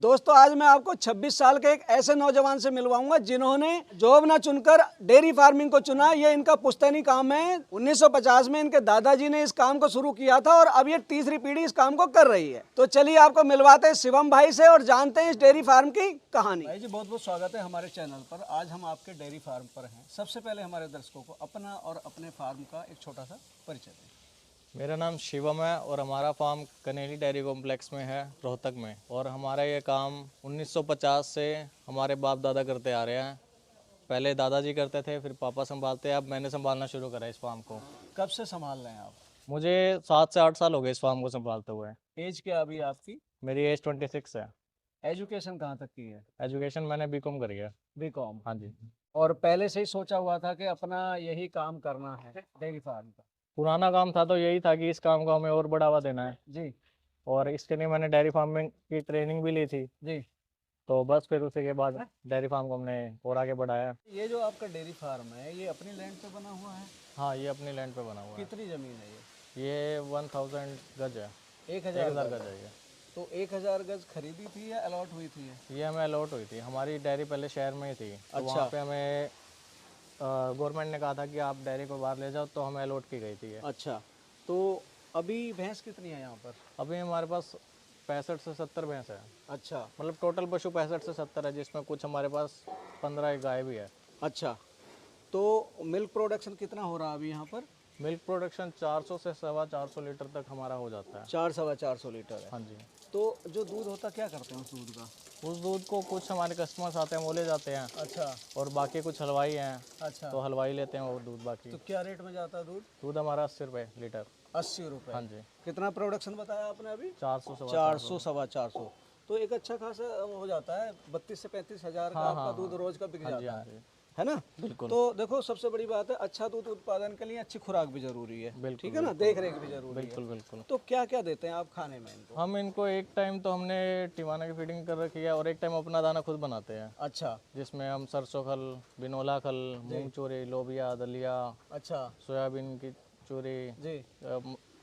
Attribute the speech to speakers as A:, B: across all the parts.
A: दोस्तों आज मैं आपको 26 साल के एक ऐसे नौजवान से मिलवाऊंगा जिन्होंने जॉब ना चुनकर डेयरी फार्मिंग को चुना। ये इनका पुश्तैनी काम है। 1950 में इनके दादाजी ने इस काम को शुरू किया था और अब ये तीसरी पीढ़ी इस काम को कर रही है। तो चलिए आपको मिलवाते हैं शिवम भाई से और जानते हैं इस डेयरी फार्म की कहानी। भाई जी बहुत बहुत स्वागत है हमारे चैनल पर। आज हम आपके डेयरी फार्म पर हैं। सबसे पहले हमारे दर्शकों को अपना और अपने फार्म का एक छोटा सा परिचय दें।
B: मेरा नाम शिवम है और हमारा फार्म कनेली डेयरी कॉम्प्लेक्स में है, रोहतक में। और हमारा ये काम 1950 से हमारे बाप दादा करते आ रहे हैं। पहले दादाजी करते थे, फिर पापा संभालते हैं, अब मैंने संभालना शुरू करा इस फार्म को।
A: कब से संभाल रहे हैं आप?
B: मुझे 7 से 8 साल हो गए इस फार्म को संभालते हुए।
A: एज क्या अभी आपकी?
B: मेरी एज 26 है।
A: एजुकेशन कहाँ तक की है?
B: एजुकेशन मैंने बीकॉम करी है।
A: बीकॉम।
B: हाँ जी।
A: और पहले से ही सोचा हुआ था कि अपना यही काम करना है डेयरी फार्म का?
B: पुराना काम था तो यही था कि इस काम को हमें और बढ़ावा देना है
A: जी
B: और इसके लिए मैंने डेयरी फार्मिंग की ट्रेनिंग भी ली थी।
A: जी।
B: तो बस फिर उसी के बाद डेयरी फार्म को हमने और आगे बढ़ाया।
A: ये जो आपका डेयरी फार्म है ये अपनी लैंड पे बना हुआ है?
B: हाँ, ये अपनी लैंड पे बना हुआ है।
A: कितनी ज़मीन है ये?
B: ये 1000 गज है।
A: 1000
B: 1000 गज है ये।
A: तो 1000 गज खरीदी थी या अलॉट हुई थी
B: ये हमें अलॉट हुई थी। हमारी डेयरी पहले शहर में ही थी। तो
A: अच्छा।
B: वहाँ पे हमें गवर्नमेंट ने कहा था कि आप डेयरी को बाहर ले जाओ, तो हमें अलॉट की गई थी ये।
A: अच्छा। तो अभी भैंस कितनी है यहाँ पर?
B: अभी हमारे पास 65 से 70 भैंस है।
A: अच्छा
B: मतलब टोटल पशु 65 से 70 है, जिसमें कुछ हमारे पास 15 गाय भी है।
A: अच्छा। तो मिल्क प्रोडक्शन कितना हो रहा है अभी यहाँ पर?
B: मिल्क प्रोडक्शन 400 से 450 लीटर तक हमारा हो जाता है।
A: 400-450 लीटर है।
B: हाँ जी।
A: तो जो दूध होता क्या करते हैं उस दूध का?
B: उस दूध को कुछ हमारे कस्टमर्स आते हैं वो ले जाते हैं।
A: अच्छा
B: और बाकी कुछ हलवाई हैं,
A: अच्छा।
B: तो हलवाई लेते हैं वो दूध। बाकी
A: तो क्या रेट में जाता है दूध?
B: दूध हमारा 80 रुपये लीटर।
A: 80 रुपये।
B: हाँ जी।
A: कितना प्रोडक्शन बताया आपने अभी?
B: 400 से
A: 400-450। तो एक अच्छा खासा हो जाता है। 32 से 35 हजार का आपका दूध रोज का बिक जाता है ना?
B: बिल्कुल।
A: तो देखो सबसे बड़ी बात है अच्छा दूध उत्पादन के लिए अच्छी खुराक भी जरूरी है।
B: बिल्कुल,
A: ठीक है ना? देख रेख भी जरूरी
B: बिल्कुल बिल्कुल।
A: है। तो क्या क्या देते हैं आप खाने में इनको?
B: हम इनको एक टाइम तो हमने टिवाना की फीडिंग कर रखी है और एक टाइम अपना दाना खुद बनाते हैं,
A: अच्छा
B: जिसमें हम सरसों खल, बिनोला खल, मूंग चूरी, लोबिया, दलिया,
A: अच्छा
B: सोयाबीन की चूरी,
A: जी।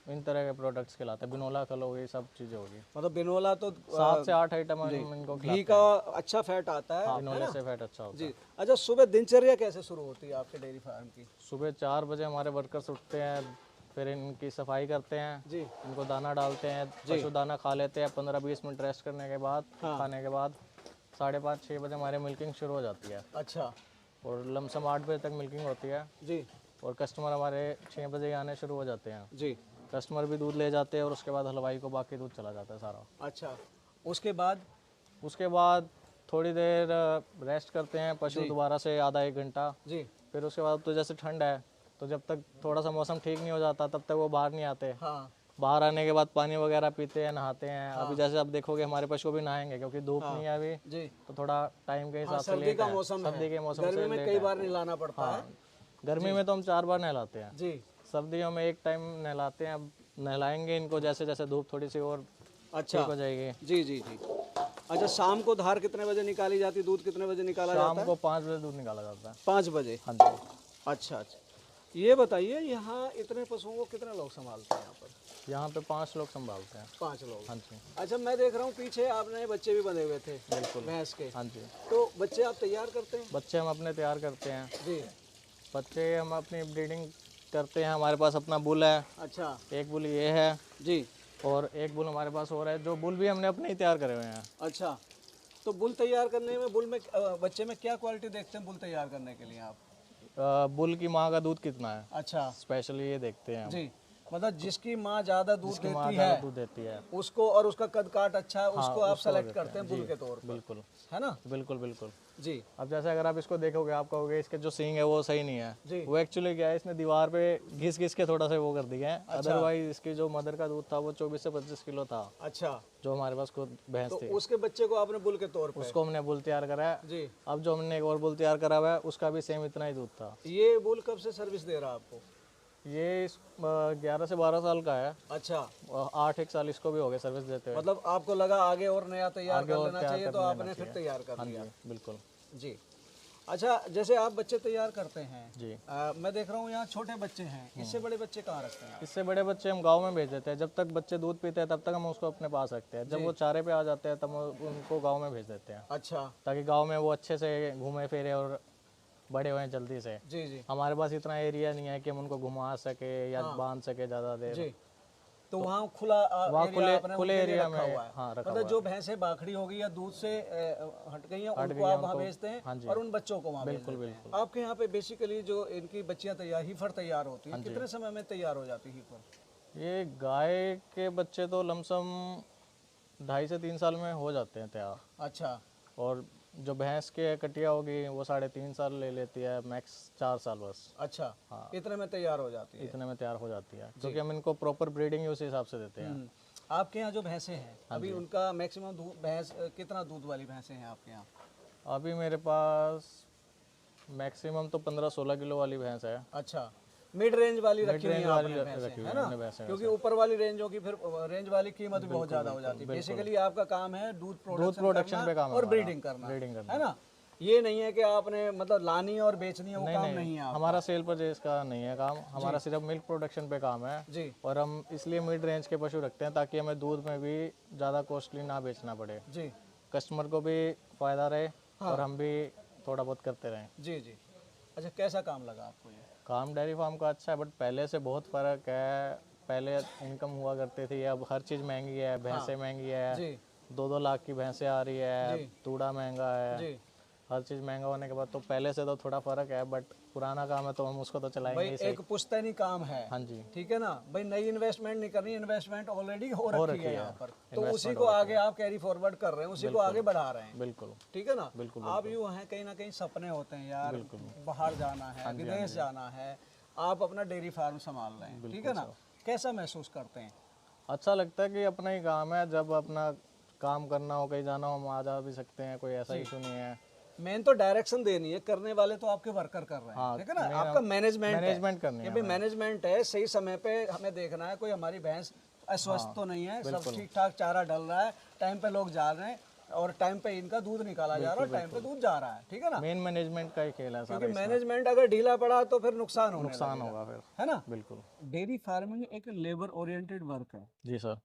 B: इन तरह के प्रोडक्ट्स खिलाते हैं। बिनोला खल हो गई, सब चीज़ें होगी।
A: मतलब बिनोला तो
B: 7 से 8 आइटम हम इनको
A: घी का अच्छा फैट आता है।
B: बिनोले से फैट अच्छा होता है।
A: जी। अच्छा सुबह दिनचर्या कैसे शुरू होती है आपके डेयरी फार्म की?
B: सुबह 4 बजे हमारे वर्कर्स उठते हैं, फिर इनकी सफाई करते हैं,
A: जी
B: इनको दाना डालते हैं, पशु दाना खा लेते हैं। 15-20 मिनट रेस्ट करने के बाद, खाने के बाद 5:30-6 बजे हमारी मिल्किंग शुरू हो जाती है।
A: अच्छा।
B: और लमसम 8 बजे तक मिल्किंग होती है।
A: जी
B: और कस्टमर हमारे 6 बजे आने शुरू हो जाते हैं।
A: जी।
B: कस्टमर भी दूध ले जाते हैं और उसके बाद हलवाई को बाकी दूध चला जाता है सारा।
A: अच्छा। उसके
B: बाद थोड़ी देर रेस्ट करते हैं पशु दोबारा से, आधा 1 घंटा।
A: जी।
B: फिर उसके बाद तो जैसे ठंड है तो जब तक थोड़ा सा मौसम ठीक नहीं हो जाता तब तक वो बाहर नहीं आते।
A: हाँ
B: बाहर आने के बाद पानी वगैरह पीते हैं, नहाते हैं। अभी जैसे आप देखोगे हमारे पशु भी नहाएंगे क्योंकि धूप नहीं है अभी,
A: जी।
B: तो थोड़ा टाइम के हिसाब से
A: सर्दी
B: लेट
A: का
B: है।
A: मौसम है।
B: सर्दी के मौसम
A: गर्मी
B: से
A: में
B: लेट
A: कई
B: है।
A: बार नहलाना पड़ता है।
B: गर्मी में तो हम 4 बार नहलाते हैं।
A: जी।
B: सर्दियों में एक टाइम नहलाते हैं। अब नहलाएंगे इनको जैसे जैसे धूप थोड़ी सी और
A: अच्छा
B: ठीक हो जाएगी।
A: जी जी जी। अच्छा शाम को धार कितने बजे निकाली जाती है? दूध कितने बजे निकाला जाता
B: शाम
A: है?
B: को 5 बजे दूध निकाला जाता है।
A: 5 बजे?
B: हाँ जी।
A: अच्छा अच्छा। ये बताइए यहाँ इतने पशुओं को कितने लोग संभालते हैं यहाँ पर?
B: यहाँ पे 5 लोग संभालते हैं।
A: 5 लोग?
B: हाँ जी।
A: अच्छा मैं देख रहा हूँ पीछे आपने बच्चे भी बंधे हुए थे।
B: बिल्कुल।
A: भैंस के?
B: हाँ जी।
A: तो बच्चे आप तैयार करते हैं?
B: बच्चे हम अपने तैयार करते हैं।
A: जी।
B: बच्चे हम अपनी ब्रीडिंग करते हैं। हमारे पास अपना बुल है।
A: अच्छा।
B: एक बुल ये है
A: जी।
B: और एक बुल हमारे पास और है, जो बुल भी हमने अपने ही तैयार करे हुए हैं।
A: अच्छा। तो बुल तैयार करने में बच्चे में क्या क्वालिटी देखते हैं बुल तैयार करने के लिए आप?
B: बुल की माँ का दूध कितना है,
A: अच्छा
B: स्पेशली ये देखते हैं हम।
A: जी। मतलब जिसकी माँ ज़्यादा दूध
B: जिसकी माँ
A: देती
B: ज़्यादा
A: है
B: दूध देती है
A: उसको, और उसका कद काट अच्छा है उसको आप
B: उसको
A: सेलेक्ट
B: देते
A: करते हैं बुल के तौर पर,
B: बिल्कुल
A: है ना?
B: बिल्कुल बिल्कुल।
A: जी
B: अब जैसे अगर आप इसको देखोगे आप कहोगे इसके जो सींग है वो सही नहीं है।
A: जी।
B: वो एक्चुअली क्या है, इसने दीवार पे घिस घिस के थोड़ा सा वो कर दिया है। अदरवाइज इसकी जो मदर का दूध था वो 24 से 25 किलो था।
A: अच्छा।
B: जो हमारे पास खुद भैंस
A: तो
B: थी,
A: उसके बच्चे को आपने बुल के तौर पर?
B: उसको हमने बुल तैयार करा है।
A: जी।
B: अब जो हमने एक और बुल तैयार करा हुआ है उसका भी सेम इतना ही दूध था।
A: ये बुल कब से सर्विस दे रहा है आपको?
B: ये 11 से 12 साल का है।
A: अच्छा।
B: 8-1 साल इसको भी हो गए सर्विस देते हुए।
A: मतलब आपको लगा आगे और नया तैयार कर लेना चाहिए तो
B: लेना
A: आपने फिर तैयार कर
B: हाँ
A: लिया?
B: जी बिल्कुल।
A: जी। अच्छा, जैसे आप बच्चे तैयार करते हैं
B: जी।
A: मैं देख रहा हूँ यहाँ छोटे बच्चे हैं, इससे बड़े बच्चे कहाँ रखते हैं आप?
B: इससे बड़े बच्चे हम गांव में भेज देते हैं। जब तक बच्चे दूध पीते हैं तब तक हम उसको अपने पास रखते हैं। जब वो चारे पे आ जाते हैं तब उनको गांव में भेज देते हैं,
A: अच्छा
B: ताकि गांव में वो अच्छे से घूमे फिरे और बड़े हुए जल्दी से।
A: जी जी
B: हमारे पास इतना एरिया नहीं है कि हम उनको घुमा सके या बांध सके ज़्यादा देर।
A: जी। तो वहाँ खुला
B: वहाँ
A: एरिया आपने
B: खुले
A: उनके लिए
B: एरिया
A: रखा
B: में
A: हुआ है।
B: हाँ रखा
A: मतलब जो भैंसें बाखड़ी हो गई या दूध से हट गई हैं उनको आप वहाँ भेजते हैं,
B: हाँ जी।
A: और उन बच्चों को वहाँ
B: बिल्कुल
A: भेजते हैं।
B: बिल्कुल।
A: आपके यहाँ पे बेसिकली जो इनकी बच्चियाँ तैयार हीफर तैयार होती हैं, कितने समय में तैयार हो जाती है हीफर?
B: ये गाय के बच्चे तो लमसम 2.5 से 3 साल में हो जाते हैं तैयार।
A: अच्छा
B: और जो भैंस की कटिया होगी वो 3.5 साल ले लेती है, मैक्स 4 साल बस।
A: अच्छा,
B: हाँ।
A: इतने में तैयार हो जाती है।
B: इतने में तैयार हो जाती है, क्योंकि हम इनको प्रॉपर ब्रीडिंग उस हिसाब से देते हैं।
A: आपके यहाँ जो भैंसें हैं अभी उनका मैक्सिमम भैंस कितना दूध वाली भैंसें हैं आपके यहाँ?
B: अभी मेरे पास मैक्सिमम तो 15-16 किलो वाली भैंस है।
A: अच्छा, मिड रेंज वाली रखी हुई
B: रेंज
A: है
B: वाली
A: आपने भैंसें,
B: रखी हुई
A: है
B: है
A: ना?
B: हमने भैंसें।
A: क्योंकि ऊपर वाली रेंजों की फिर रेंज वाली कीमत भी बहुत ज्यादा हो जाती है। बेसिकली आपका काम है दूध प्रोडक्शन
B: पे काम है
A: और
B: हमारा।
A: ब्रीडिंग करना, है ना? ये नहीं है कि आपने मतलब लानी और बेचनी है, वो काम नहीं है आपका।
B: हमारा सेल परचेज का नहीं है काम, हमारा सिर्फ मिल्क प्रोडक्शन पे काम है।
A: जी
B: और हम इसलिए मिड रेंज के पशु रखते हैं ताकि हमें दूध में भी ज़्यादा कॉस्टली ना बेचना पड़े,
A: जी
B: कस्टमर को भी फायदा रहे और हम भी थोड़ा बहुत करते रहें।
A: जी जी। अच्छा, कैसा काम लगा आपको ये?
B: काम डेयरी फार्म का अच्छा है, बट पहले से बहुत फ़र्क है। पहले इनकम हुआ करती थी, अब हर चीज़ महंगी है। भैंसें महंगी है,
A: जी
B: 2-2 लाख की भैंसें आ रही है, तूड़ा महंगा है,
A: जी।
B: हर चीज़ महंगा होने के बाद तो पहले से तो थोड़ा फ़र्क है, बट पुराना काम है तो हम उसको तो चलाएंगे
A: भाई
B: ही सही।
A: एक पुश्तैनी काम है,
B: हाँ जी,
A: ठीक है ना भाई, नई इन्वेस्टमेंट नहीं करनी, इन्वेस्टमेंट ऑलरेडी हो रखी है यहाँ पर, तो
B: Investment
A: उसी को आगे आप कैरी फॉरवर्ड कर रहे हैं, उसी को आगे बढ़ा रहे हैं,
B: बिल्कुल
A: ठीक है ना?
B: बिल्कुल।
A: आप यूँ हैं, कहीं ना कहीं सपने होते हैं यार, बाहर जाना है, विदेश जाना है, आप अपना डेयरी फार्म संभाल रहे हैं, ठीक है ना? कैसा महसूस करते हैं?
B: अच्छा लगता है कि अपना ही काम है। जब अपना काम करना हो, कहीं जाना हो, हम आ जा भी सकते हैं, कोई ऐसा इशू नहीं है।
A: मेन तो डायरेक्शन देनी है, करने वाले तो आपके वर्कर कर रहे हैं, ठीक है ना? आपका मैनेजमेंट
B: करनी है।
A: भाई मैनेजमेंट है, सही समय पे हमें देखना है कोई हमारी भैंस अस्वस्थ तो नहीं है, सब ठीक ठाक चारा डल रहा है, टाइम पे लोग जा रहे हैं और टाइम पे इनका दूध निकाला जा रहा है, टाइम पे दूध जा रहा है, ठीक है ना?
B: मेन मैनेजमेंट का ही खेल है सारा।
A: क्योंकि मैनेजमेंट अगर ढीला पड़ा तो फिर नुकसान
B: होगा फिर,
A: है ना?
B: बिल्कुल।
A: डेयरी फार्मिंग एक लेबर ओरिएंटेड वर्क है
B: जी सर।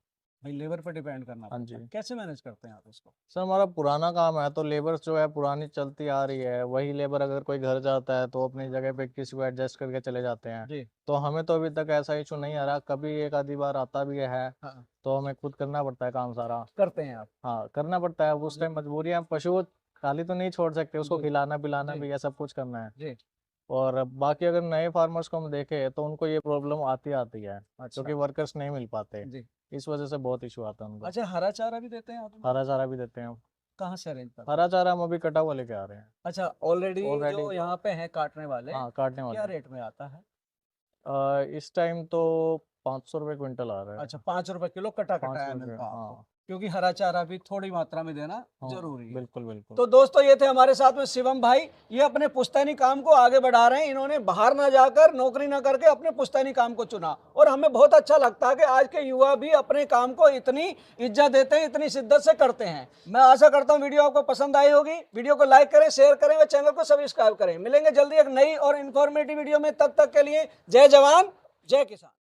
A: भाई, लेबर पर डिपेंड करना
B: हाँ
A: पड़ता है। कैसे मैनेज करते हैं आप इसको?
B: सर हमारा पुराना काम है तो लेबर जो है पुरानी चलती आ रही है, वही लेबर अगर कोई घर जाता है तो अपनी जगह पे किसी को एडजस्ट करके चले जाते हैं।
A: जी
B: तो हमें तो अभी तक ऐसा इशू नहीं आ रहा, कभी एक आधी बार आता भी है
A: हाँ,
B: तो हमें खुद करना पड़ता है काम सारा।
A: करते हैं आप?
B: हाँ करना पड़ता है, उस टाइम मजबूरियाँ, पशु खाली तो नहीं छोड़ सकते, उसको खिलाना पिलाना भी है, सब कुछ करना है।
A: जी
B: और बाकी अगर नए फार्मर्स को हम देखें तो उनको ये प्रॉब्लम आती है,
A: अच्छा
B: क्योंकि वर्कर्स नहीं मिल पाते,
A: जी।
B: इस वजह से बहुत इशू आता है उनको।
A: अच्छा, हरा चारा भी देते हैं आप?
B: हरा चारा भी देते हैं हम।
A: कहाँ से अरेंज करते हैं?
B: हरा चारा हम अभी कटा हुआ लेके आ रहे हैं।
A: अच्छा, ऑलरेडी जो यहाँ पे हैं काटने वाले,
B: हाँ काटने
A: क्या
B: वाले।
A: रेट में आता है?
B: इस टाइम तो 500 रुपये क्विंटल आ रहा है।
A: अच्छा, 5 रुपए किलो कटा
B: 500
A: कटाया
B: रुपये,
A: मिलता है आपको,
B: हाँ
A: क्योंकि हरा चारा भी थोड़ी मात्रा में देना
B: हाँ,
A: जरूरी है।
B: बिल्कुल बिल्कुल।
A: तो दोस्तों, ये थे हमारे साथ में शिवम भाई, ये अपने पुश्तैनी काम को आगे बढ़ा रहे हैं। इन्होंने बाहर ना जाकर, नौकरी ना करके अपने पुश्तैनी काम को चुना, और हमें बहुत अच्छा लगता है कि आज के युवा भी अपने काम को इतनी इज्जत देते हैं, इतनी शिद्दत से करते हैं। मैं आशा करता हूँ वीडियो आपको पसंद आई होगी। वीडियो को लाइक करें, शेयर करें और चैनल को सब्सक्राइब करें। मिलेंगे जल्दी एक नई और इन्फॉर्मेटिव वीडियो में, तब तक के लिए जय जवान जय किसान।